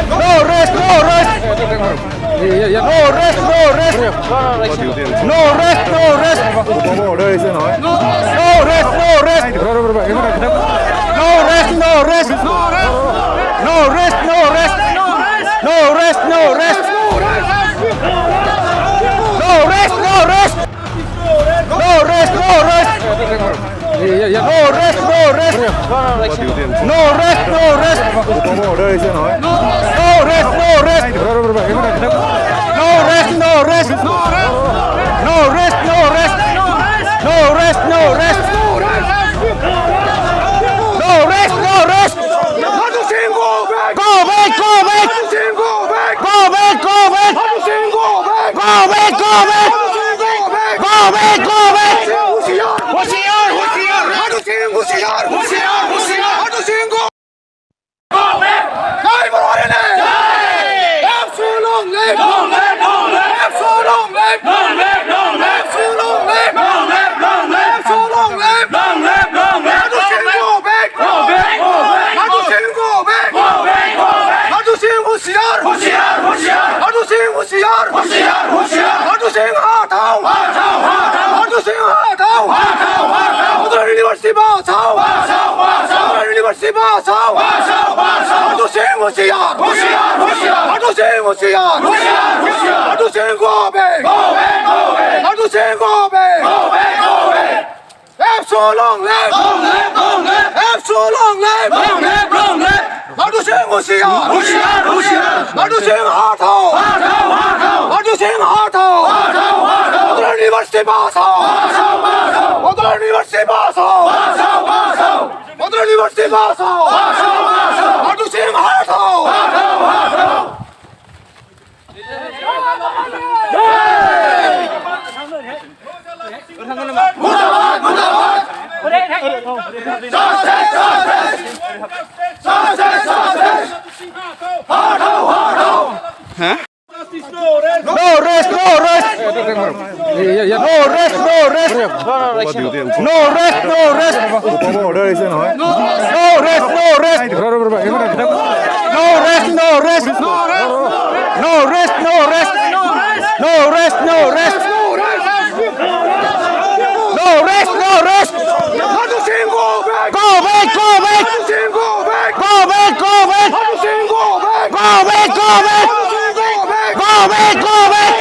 No rest, no rest. No rest, no rest. No rest, no rest. Có order sẽ nói. No rest, no rest. No rest, no rest. No rest, no rest. No rest, no rest. No rest, no rest. No rest, no rest. No rest, no rest. No rest, no rest. Có order sẽ nói. No rest, no rest. No rest, no rest. No rest, no rest. No rest, no rest. No rest, no rest. Go back, go back. Go back, go back. Go back, go back. Go back, go back. No rest, no rest. No rest, no rest. No rest, no rest. Có order sẽ nói. No rest, no rest. No rest, no rest. No rest, no rest. No rest, no rest. No rest, no rest. Go back, go back. Go back, go back. Go back, go back. Go back, go back.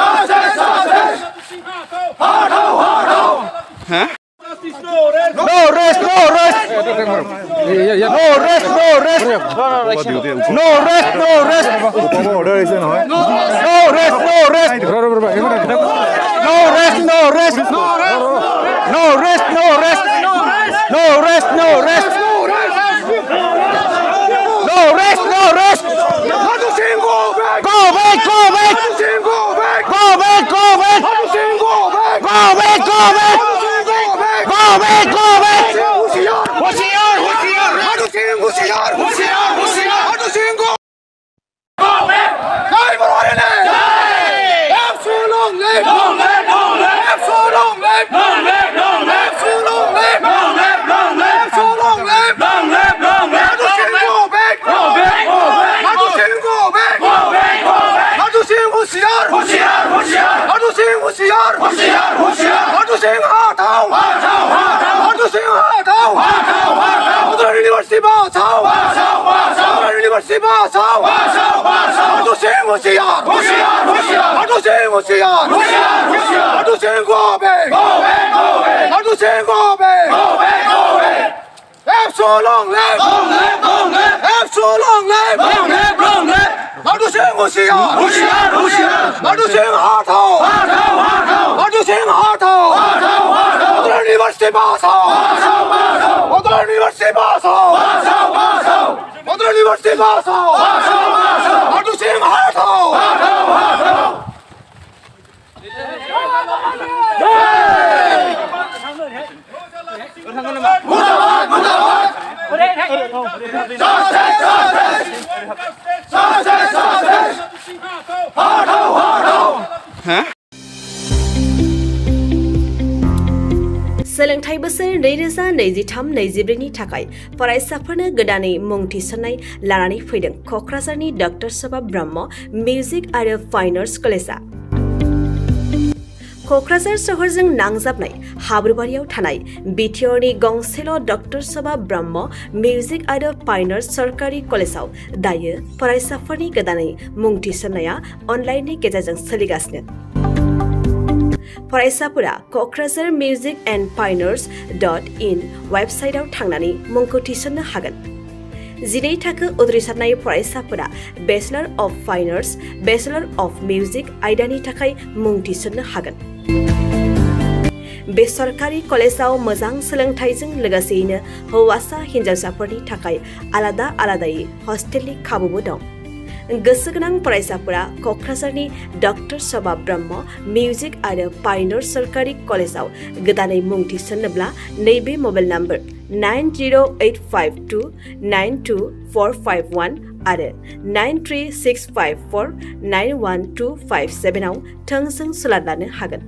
No rest, no rest. No rest, no rest. No rest, no rest. Có order sẽ nói. No rest, no rest. No rest, no rest. No rest, no rest. No rest, no rest. No rest, no rest. Go back, go back. Go back, go back. Go back, go back. Go back, go back. Long live! Sing Hartau! Hartau Sing Hartau! Hartau University Basau! Hartau University Basau! Hartau Sing Hoshiyar! Hartau Sing Hoshiyar! Hartau Sing go back! Hartau Sing go back! Have so long live! Have so long live! Hartau Sing Hoshiyar! Hartau Sing Hartau! Hartau Sing Hartau! Hartau University Basau! Hartau University Basau! Hartau University Basau! Hartau Sing Hartau! सोलोंथाइ बोसोर 2023-24नि थाखाय फरायसाफोरनो गोदानै मुं थिसननाय लानानै फैदों क'क्राझारनि डक्टर सभा ब्रह्म मिउजिक आरो फाइन आर्ट्स कलेजआ। क'क्राझार सोहोरजों नांजाबनाय हाब्रुबारियाव थानाय बिटिआरनि गंसेल' डक्टर सभा ब्रह्म मिउजिक आरो फाइन आर्ट्स सरकारि कलेजआव दायो फरायसाफोरनि गोदानै मुं थिसननाया अनलाइननि गेजेरजों सोलिगासिनो। फरायसाफोरा क'क्राझार मिउजिक एन्ड फाइन आर्ट्स.in वेबसाइटआव थांनानै मुंखौ थिसननो हागोन। 12 थाखो उथ्रिसारनाय फरायसाफोरा bachelor of fine arts, bachelor of music आयदानि थाखाय मुं थिसननो हागोन। बे सरकारि कलेजआव मोजां सोलोंथाइजों लोगोसेयैनो हौवासा हिन्जावसाफोरनि थाखाय आलादा आलादायै हस्टेलनि खाबुबो दं। गोसो गोनां फरायसाफोरा क'क्राझारनि डक्टर सभा ब्रह्म मिउजिक आरो फाइन आर्ट्स सरकारि कलेजआव गोदानै मुं थिसननोब्ला नैबे मबाइल नम्बर 9085292451 आरो 93654912557 आव थोंजों सोलाद लानो हागोन।